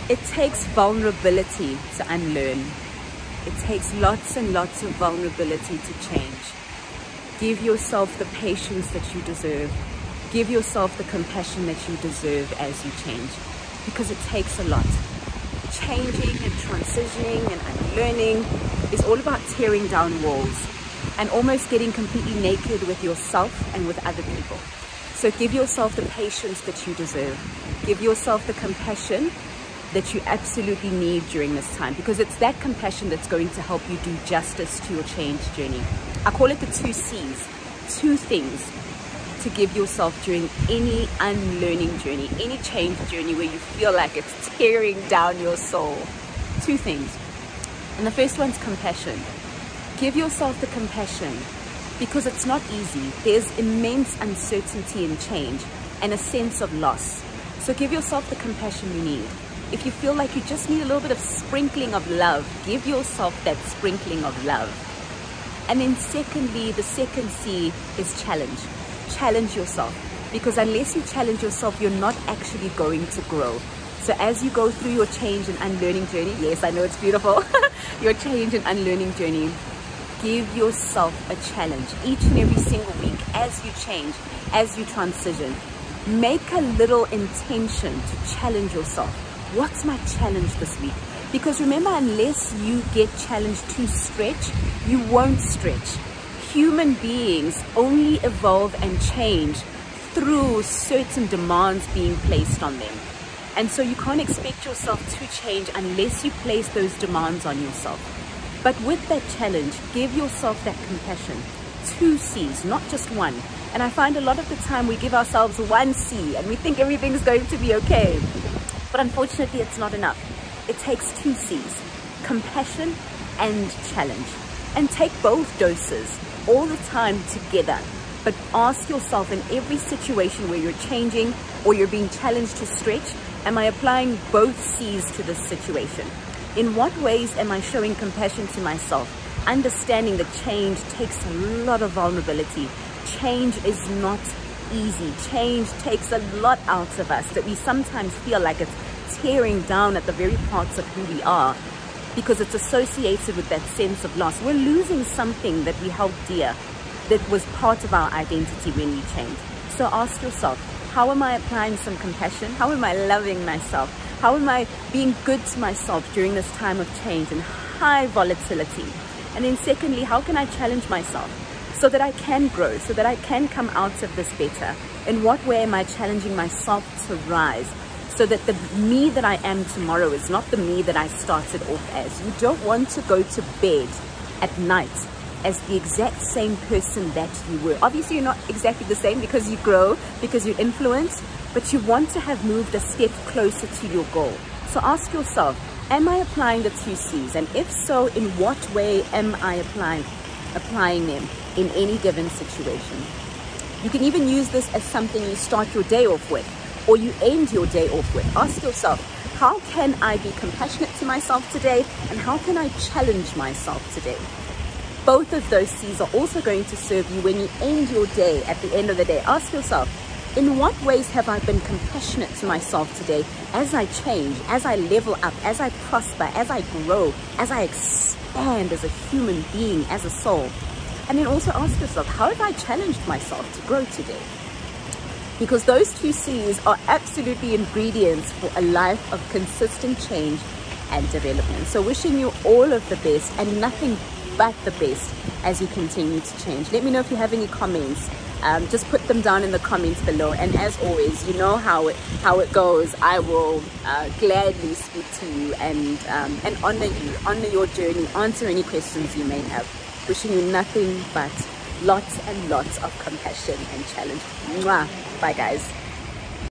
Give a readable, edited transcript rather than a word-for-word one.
It takes vulnerability to unlearn. It takes lots and lots of vulnerability to change. Give yourself the patience that you deserve. Give yourself the compassion that you deserve as you change, because it takes a lot. Changing and transitioning and unlearning is all about tearing down walls and almost getting completely naked with yourself and with other people. So give yourself the patience that you deserve. Give yourself the compassion that you absolutely need during this time, because it's that compassion that's going to help you do justice to your change journey. I call it the 2 C's, 2 things to give yourself during any unlearning journey, any change journey where you feel like it's tearing down your soul. 2 things. And the first one's compassion. Give yourself the compassion, because it's not easy. There's immense uncertainty in change and a sense of loss. So give yourself the compassion you need. If you feel like you just need a little bit of sprinkling of love, give yourself that sprinkling of love. And then secondly, the second C is challenge. Challenge yourself, because unless you challenge yourself, you're not actually going to grow. So as you go through your change and unlearning journey, yes, I know it's beautiful, your change and unlearning journey, give yourself a challenge each and every single week as you change, as you transition. Make a little intention to challenge yourself. What's my challenge this week? Because remember, unless you get challenged to stretch, you won't stretch. Human beings only evolve and change through certain demands being placed on them. And so you can't expect yourself to change unless you place those demands on yourself. But with that challenge, give yourself that compassion. 2 C's, not just one. And I find a lot of the time we give ourselves 1 C and we think everything's going to be okay. But unfortunately, it's not enough. It takes 2 C's, compassion and challenge. And take both doses all the time together. But ask yourself, in every situation where you're changing or you're being challenged to stretch, am I applying both C's to this situation? In what ways am I showing compassion to myself? Understanding that change takes a lot of vulnerability. Change is not easy. Change takes a lot out of us, that we sometimes feel like it's tearing down at the very parts of who we are, because it's associated with that sense of loss. We're losing something that we held dear, that was part of our identity when we change. So ask yourself, how am I applying some compassion? How am I loving myself? How am I being good to myself during this time of change and high volatility? And then secondly, how can I challenge myself so that I can grow, so that I can come out of this better? In what way am I challenging myself to rise, so that the me that I am tomorrow is not the me that I started off as? You don't want to go to bed at night as the exact same person that you were. Obviously, you're not exactly the same, because you grow, because you influence, but you want to have moved a step closer to your goal. So ask yourself, am I applying the 2 C's? And if so, in what way am I applying them in any given situation? You can even use this as something you start your day off with, or you end your day off with. Ask yourself, how can I be compassionate to myself today? And how can I challenge myself today? Both of those C's are also going to serve you when you end your day. At the end of the day, ask yourself, in what ways have I been compassionate to myself today as I change, as I level up, as I prosper, as I grow, as I expand as a human being, as a soul? And then also ask yourself, how have I challenged myself to grow today? Because those 2 C's are absolutely ingredients for a life of consistent change and development. So wishing you all of the best and nothing but the best as you continue to change. Let me know if you have any comments. Just put them down in the comments below. And as always, you know how it goes. I will gladly speak to you and honor you, honor your journey, answer any questions you may have. Wishing you nothing but lots and lots of compassion and challenge. Mwah. Bye guys.